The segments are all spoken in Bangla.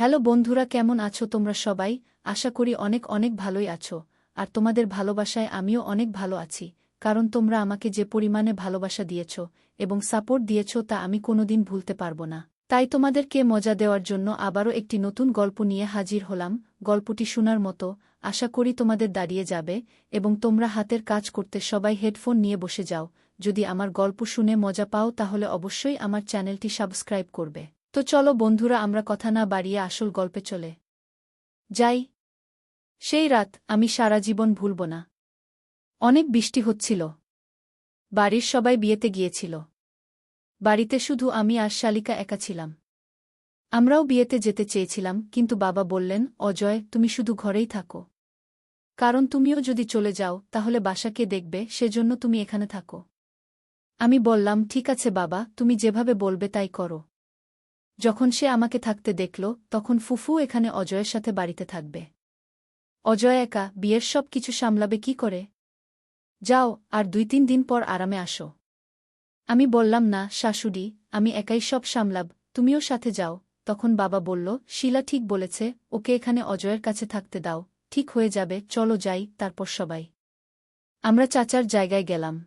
হ্যালো বন্ধুরা, কেমন আছো তোমরা সবাই? আশা করি অনেক অনেক ভালোই আছো। আর তোমাদের ভালোবাসায় আমিও অনেক ভালো আছি, কারণ তোমরা আমাকে যে পরিমাণে ভালোবাসা দিয়েছ এবং সাপোর্ট দিয়েছ তা আমি কোনোদিন ভুলতে পারবো না। তাই তোমাদেরকে মজা দেওয়ার জন্য আবারও একটি নতুন গল্প নিয়ে হাজির হলাম। গল্পটি শোনার মতো, আশা করি তোমাদের দাঁড়িয়ে যাবে এবং তোমরা হাতের কাজ করতে সবাই হেডফোন নিয়ে বসে যাও। যদি আমার গল্প শুনে মজা পাও তাহলে অবশ্যই আমার চ্যানেলটি সাবস্ক্রাইব করবে। তো চলো বন্ধুরা, আমরা কথা না বাড়িয়ে আসল গল্পে চলে যাই। সেই রাত আমি সারা জীবন ভুলব না। অনেক বৃষ্টি হচ্ছিল। বাড়ির সবাই বিয়েতে গিয়েছিল। বাড়িতে শুধু আমি আর শালিকা একা ছিলাম। আমরাও বিয়েতে যেতে চেয়েছিলাম, কিন্তু বাবা বললেন, অজয়, তুমি শুধু ঘরেই থাকো, কারণ তুমিও যদি চলে যাও তাহলে বাসা কে দেখবে, সেজন্য তুমি এখানে থাকো। আমি বললাম, ঠিক আছে বাবা, তুমি যেভাবে বলবে তাই করো। যখন সে আমাকে থাকতে দেখল, তখন ফুফু এখানে অজয়ের সাথে বাড়িতে থাকবে। অজয় একা বিয়ের সব কিছু সামলাবে কি করে? যাও, আর 2-3 দিন পর আরামে আসো। আমি বললাম, না শাশুড়ি, আমি একাই সব সামলাব, তুমিও সাথে যাও। তখন বাবা বলল, শিলা ঠিক বলেছে, ওকে এখানে অজয়ের কাছে থাকতে দাও, ঠিক হয়ে যাবে, চলো যাই। তারপর সবাই আমরা চাচার জায়গায় গেলাম।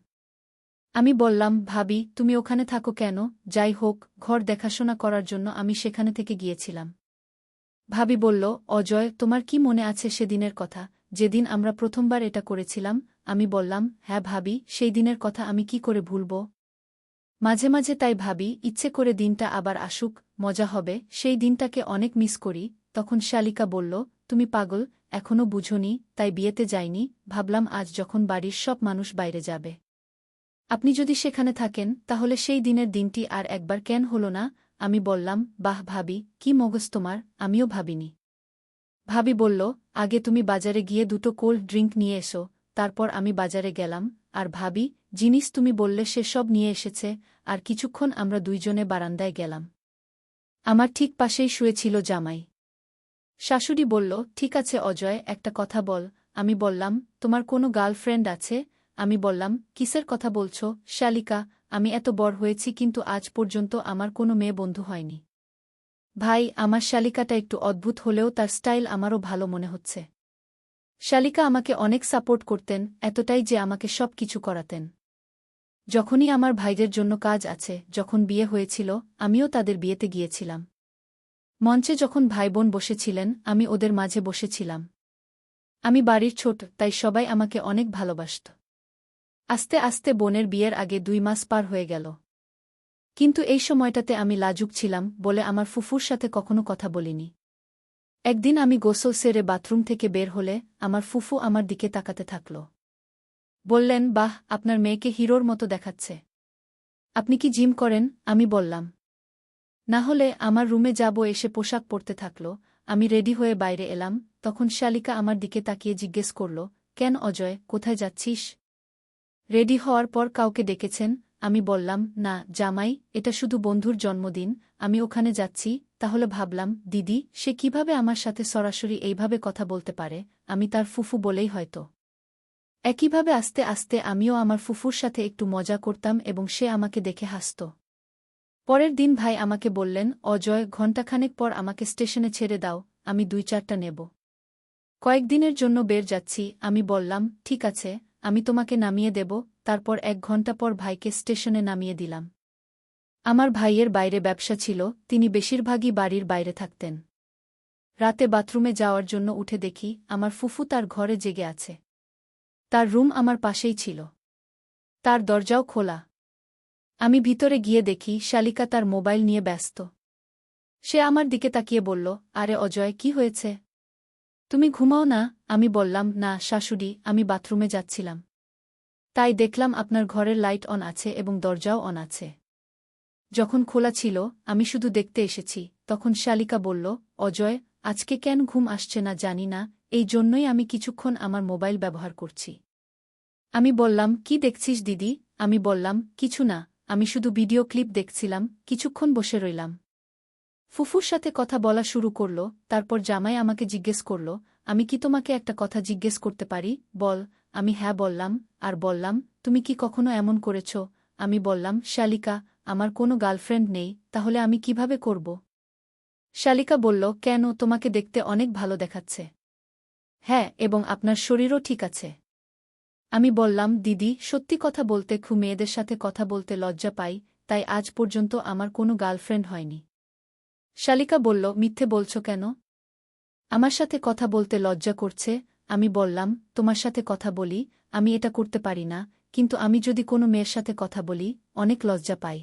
আমি বললাম, ভাবি, তুমি ওখানে থাকো কেন? যাই হোক, ঘর দেখাশোনা করার জন্য আমি সেখানে থেকে গিয়েছিলাম। ভাবি বলল, অজয়, তোমার কি মনে আছে সেদিনের কথা, যেদিন আমরা প্রথমবার এটা করেছিলাম? আমি বললাম, হ্যাঁ ভাবি, সেই দিনের কথা আমি কি করে ভুলব। মাঝে মাঝে তাই ভাবি, ইচ্ছে করে দিনটা আবার আসুক, মজা হবে, সেই দিনটাকে অনেক মিস করি। তখন শালিকা বলল, তুমি পাগল, এখনও বুঝোনি, তাই বিয়েতে যাইনি। ভাবলাম আজ যখন বাড়ির সব মানুষ বাইরে যাবে, আপনি যদি সেখানে থাকেন, তাহলে সেই দিনের দিনটি আর একবার কেন হলো না? আমি বললাম, বাহ ভাবি, কি মগজ তোমার, আমিও ভাবিনি। ভাবি বলল, আগে তুমি বাজারে গিয়ে 2টো কোল্ড ড্রিঙ্ক নিয়ে এসো। তারপর আমি বাজারে গেলাম, আর ভাবি জিনিস তুমি বললে সে সব নিয়ে এসেছে। আর কিছুক্ষণ আমরা দুইজনে বারান্দায় গেলাম। আমার ঠিক পাশেই শুয়েছিল জামাই। শাশুড়ি বলল, ঠিক আছে অজয়, একটা কথা বল। আমি বললাম, তোমার কোনো গার্লফ্রেন্ড আছে? আমি বললাম, কিসের কথা বলছো শালিকা? আমি এত বড় হয়েছি কিন্তু আজ পর্যন্ত আমার কোনো মেয়ে বন্ধু হয়নি। ভাই, আমার শালিকাটা একটু অদ্ভুত হলেও তার স্টাইল আমারও ভালো মনে হচ্ছে। শালিকা আমাকে অনেক সাপোর্ট করতেন, এতটাই যে আমাকে সব কিছু করাতেন। যখনই আমার ভাইদের জন্য কাজ আছে, যখন বিয়ে হয়েছিল, আমিও তাদের বিয়েতে গিয়েছিলাম। মঞ্চে যখন ভাইবোন বসেছিলেন, আমি ওদের মাঝে বসেছিলাম। আমি বাড়ির ছোট, তাই সবাই আমাকে অনেক ভালোবাসত। আস্তে আস্তে বোনের বিয়ের আগে 2 মাস পার হয়ে গেল। কিন্তু এই সময়টাতে আমি লাজুক ছিলাম বলে আমার ফুফুর সাথে কখনো কথা বলিনি। একদিন আমি গোসল সেরে বাথরুম থেকে বের হলে আমার ফুফু আমার দিকে তাকাতে থাকল। বললেন, বাহ, আপনার মেয়েকে হিরোর মতো দেখাচ্ছে। আপনি কি জিম করেন? আমি বললাম, না হলে আমার রুমে যাব। এসে পোশাক পরতে থাকল। আমি রেডি হয়ে বাইরে এলাম। তখন শালিকা আমার দিকে তাকিয়ে জিজ্ঞেস করল, কেন অজয়, কোথায় যাচ্ছিস? রেডি হওয়ার পর কাউকে ডেকেছেন? আমি বললাম, না জামাই, এটা শুধু বন্ধুর জন্মদিন, আমি ওখানে যাচ্ছি। তাহলে ভাবলাম, দিদি, সে কিভাবে আমার সাথে সরাসরি এইভাবে কথা বলতে পারে? আমি তার ফুফু বলেই হয়তো। একইভাবে আস্তে আস্তে আমিও আমার ফুফুর সাথে একটু মজা করতাম এবং সে আমাকে দেখে হাসত। পরের দিন ভাই আমাকে বললেন, অজয়, ঘণ্টাখানেক পর আমাকে স্টেশনে ছেড়ে দাও, আমি 2-4টা নেব। কয়েকদিনের জন্য বের যাচ্ছি। আমি বললাম, ঠিক আছে, আমি তোমাকে নামিয়ে দেব। তারপর 1 ঘণ্টা পর ভাইকে স্টেশনে নামিয়ে দিলাম। আমার ভাইয়ের বাইরে ব্যবসা ছিল, তিনি বেশিরভাগই বাড়ির বাইরে থাকতেন। রাতে বাথরুমে যাওয়ার জন্য উঠে দেখি আমার ফুফু তার ঘরে জেগে আছে। তার রুম আমার পাশেই ছিল। তার দরজাও খোলা। আমি ভিতরে গিয়ে দেখি শালিকা তার মোবাইল নিয়ে ব্যস্ত। সে আমার দিকে তাকিয়ে বলল, আরে অজয়, কি হয়েছে? তুমি ঘুমাও না? আমি বললাম, না শাশুড়ি, আমি বাথরুমে যাচ্ছিলাম, তাই দেখলাম আপনার ঘরের লাইট অন আছে এবং দরজাও অন আছে। যখন খোলা ছিল, আমি শুধু দেখতে এসেছি। তখন শালিকা বলল, অজয়, আজকে কেন ঘুম আসছে না জানি না, এই জন্যই আমি কিছুক্ষণ আমার মোবাইল ব্যবহার করছি। আমি বললাম, কি দেখছিস দিদি? আমি বললাম, কিছু না, আমি শুধু ভিডিও ক্লিপ দেখছিলাম। কিছুক্ষণ বসে রইলাম। ফুফুর সাথে কথা বলা শুরু করল। তারপর জামাই আমাকে জিজ্ঞেস করল, আমি কি তোমাকে একটা কথা জিজ্ঞেস করতে পারি? বল। আমি হ্যাঁ বললাম, আর বললাম, তুমি কি কখনো এমন করেছ? আমি বললাম, শালিকা, আমার কোনো গার্লফ্রেন্ড নেই, তাহলে আমি কিভাবে করব? শালিকা বলল, কেন, তোমাকে দেখতে অনেক ভালো দেখাচ্ছে। হ্যাঁ, এবং আপনার শরীরও ঠিক আছে। আমি বললাম, দিদি, সত্যি কথা বলতে খুব মেয়েদের সাথে কথা বলতে লজ্জা পাই, তাই আজ পর্যন্ত আমার কোনো গার্লফ্রেন্ড হয়নি। শালিকা বলল, মিথ্যে বলছ কেন? আমার সাথে কথা বলতে লজ্জা করছে। আমি বললাম, তোমার সাথে কথা বলি, আমি এটা করতে পারি না, কিন্তু আমি যদি কোনো মেয়ের সাথে কথা বলি, অনেক লজ্জা পাই।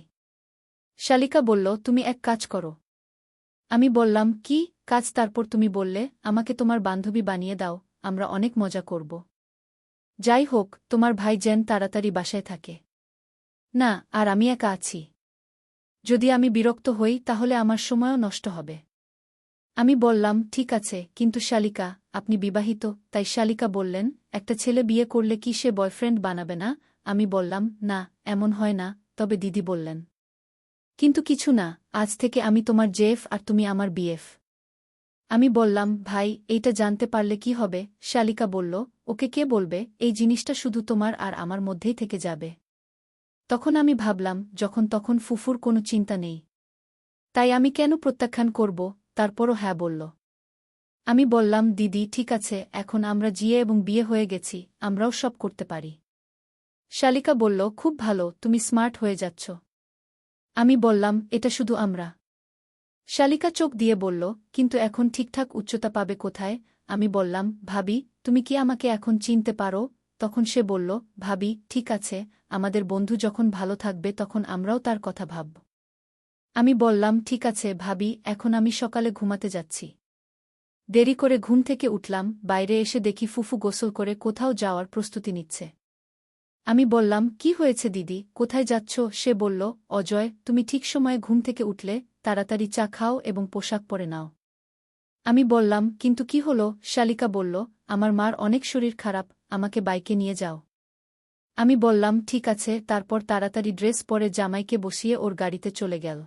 শালিকা বলল, তুমি এক কাজ করো। আমি বললাম, কি কাজ? তারপর তুমি বললে, আমাকে তোমার বান্ধবী বানিয়ে দাও, আমরা অনেক মজা করব। যাই হোক, তোমার ভাই যেন তাড়াতাড়ি বাসায় থাকে। না, আর আমি একা আছি। যদি আমি বিরক্ত হই তাহলে আমার সময়ও নষ্ট হবে। আমি বললাম, ঠিক আছে, কিন্তু শালিকা, আপনি বিবাহিত। তাই শালিকা বললেন, একটা ছেলে বিয়ে করলে কি সে বয়ফ্রেন্ড বানাবে না? আমি বললাম, না, এমন হয় না। তবে দিদি বললেন, কিন্তু কিছু না, আজ থেকে আমি তোমার জেফ আর তুমি আমার বিএফ। আমি বললাম, ভাই, এইটা জানতে পারলে কি হবে? শালিকা বলল, ওকে কে বলবে? এই জিনিসটা শুধু তোমার আর আমার মধ্যেই থেকে যাবে। তখন আমি ভাবলাম, যখন তখন ফুফুর কোনো চিন্তা নেই, তাই আমি কেন প্রত্যাখ্যান করব? তারপরও হ্যাঁ বলল। আমি বললাম, দিদি, ঠিক আছে, এখন আমরা জিয়ে এবং বিয়ে হয়ে গেছি, আমরাও সব করতে পারি। শালিকা বলল, খুব ভালো, তুমি স্মার্ট হয়ে যাচ্ছ। আমি বললাম, এটা শুধু আমরা। শালিকা চোখ দিয়ে বলল, কিন্তু এখন ঠিকঠাক উচ্চতা পাবে কোথায়? আমি বললাম, ভাবি, তুমি কি আমাকে এখন চিনতে পারো? তখন সে বলল, ভাবি, ঠিক আছে, আমাদের বন্ধু যখন ভালো থাকবে তখন আমরাও তার কথা ভাবব। আমি বললাম, ঠিক আছে ভাবি, এখন আমি সকালে ঘুমাতে যাচ্ছি। দেরি করে ঘুম থেকে উঠলাম, বাইরে এসে দেখি ফুফু গোসল করে কোথাও যাওয়ার প্রস্তুতি নিচ্ছে। আমি বললাম, কি হয়েছে দিদি, কোথায় যাচ্ছ? সে বলল, অজয়, তুমি ঠিক সময়ে ঘুম থেকে উঠলে, তাড়াতাড়ি চা খাও এবং পোশাক পরে নাও। আমি বললাম, কিন্তু কি হলো? শালিকা বলল, আমার মার অনেক শরীর খারাপ, আমাকে বাইকে নিয়ে যাও। আমি বললাম, ঠিক আছে, তারপর তাড়াতাড়ি ড্রেস পরে জামাইকে বসিয়ে ওর গাড়িতে চলে গেল।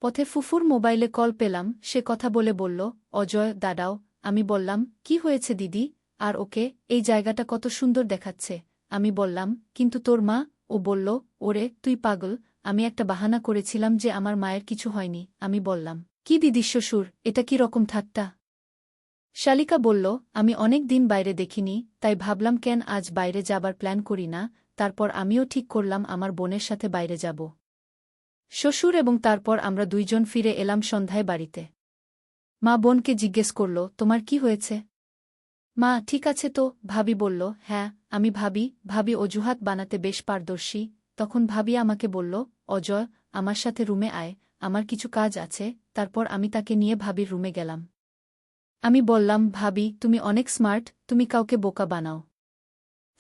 পথে ফুফুর মোবাইলে কল পেলাম, সে কথা বলে বলল, অজয়, দাঁড়াও। আমি বললাম, কি হয়েছে দিদি? আর ওকে, এই জায়গাটা কত সুন্দর দেখাচ্ছে। আমি বললাম, কিন্তু তোর মা? ও বলল, ওরে, তুই পাগল, আমি একটা বাহানা করেছিলাম যে আমার মায়ের কিছু হয়নি। আমি বললাম, কি দিদি শ্বশুর, এটা কি রকম ঠাট্টা? শালিকা বলল, আমি অনেক দিন বাইরে দেখিনি, তাই ভাবলাম কেন আজ বাইরে যাবার প্ল্যান করি না। তারপর আমিও ঠিক করলাম আমার বোনের সাথে বাইরে যাব। শ্বশুর এবং তারপর আমরা দুইজন ফিরে এলাম সন্ধ্যায় বাড়িতে। মা বোনকে জিজ্ঞেস করল, তোমার কি হয়েছে? মা, ঠিক আছে তো। ভাবি বলল, হ্যাঁ, আমি ভাবি অজুহাত বানাতে বেশ পারদর্শী। তখন ভাবি আমাকে বলল, অজয়, আমার সাথে রুমে আয়, আমার কিছু কাজ আছে। তারপর আমি তাকে নিয়ে ভাবির রুমে গেলাম। আমি বললাম, ভাবি, তুমি অনেক স্মার্ট, তুমি কাউকে বোকা বানাও।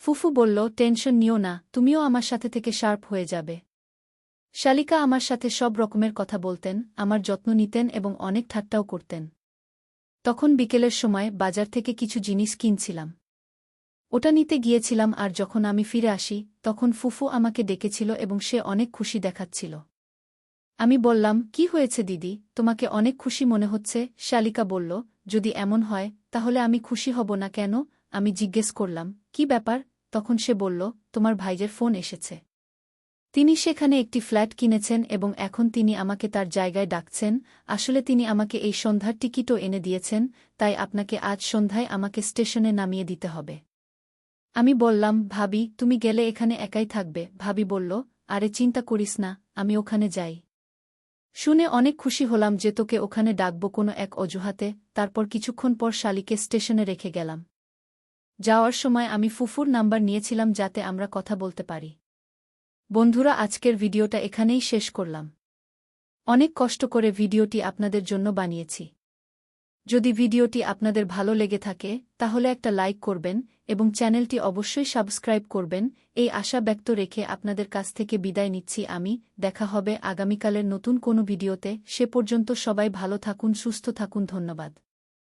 ফুফু বলল, টেনশন নিও না, তুমিও আমার সাথে থেকে শার্প হয়ে যাবে। শালিকা আমার সাথে সব রকমের কথা বলতেন, আমার যত্ন নিতেন এবং অনেক ঠাট্টাও করতেন। তখন বিকেলের সময় বাজার থেকে কিছু জিনিস কিনছিলাম। ওটা নিতে গিয়েছিলাম আর যখন আমি ফিরে আসি, তখন ফুফু আমাকে ডেকেছিল এবং সে অনেক খুশি দেখাচ্ছিল। আমি বললাম, কি হয়েছে দিদি, তোমাকে অনেক খুশি মনে হচ্ছে? শালিকা বলল, যদি এমন হয় তাহলে আমি খুশি হব না কেন? আমি জিজ্ঞেস করলাম, কি ব্যাপার? তখন সে বলল, তোমার ভাইয়ের ফোন এসেছে। তিনি সেখানে একটি ফ্ল্যাট কিনেছেন এবং এখন তিনি আমাকে তার জায়গায় ডাকছেন। আসলে তিনি আমাকে এই সন্ধ্যার টিকিটও এনে দিয়েছেন, তাই আপনাকে আজ সন্ধ্যায় আমাকে স্টেশনে নামিয়ে দিতে হবে। আমি বললাম, ভাবি, তুমি গেলে এখানে একাই থাকবে? ভাবি বলল, আরে চিন্তা করিস না, আমি ওখানে যাই। শুনে অনেক খুশি হলাম যে তোকে ওখানে ডাকব কোনো এক অজুহাতে। তারপর কিছুক্ষণ পর শালিকে স্টেশনে রেখে গেলাম। যাওয়ার সময় আমি ফুফুর নাম্বার নিয়েছিলাম যাতে আমরা কথা বলতে পারি। বন্ধুরা, আজকের ভিডিওটা এখানেই শেষ করলাম। অনেক কষ্ট করে ভিডিওটি আপনাদের জন্য বানিয়েছি। যদি ভিডিওটি আপনাদের ভালো লেগে থাকে তাহলে একটা লাইক করবেন এবং চ্যানেলটি অবশ্যই সাবস্ক্রাইব করবেন। এই আশা ব্যক্ত রেখে আপনাদের কাছ থেকে বিদায় নিচ্ছি আমি। দেখা হবে আগামীকালের নতুন কোনো ভিডিওতে। সে পর্যন্ত সবাই ভালো থাকুন, সুস্থ থাকুন। ধন্যবাদ।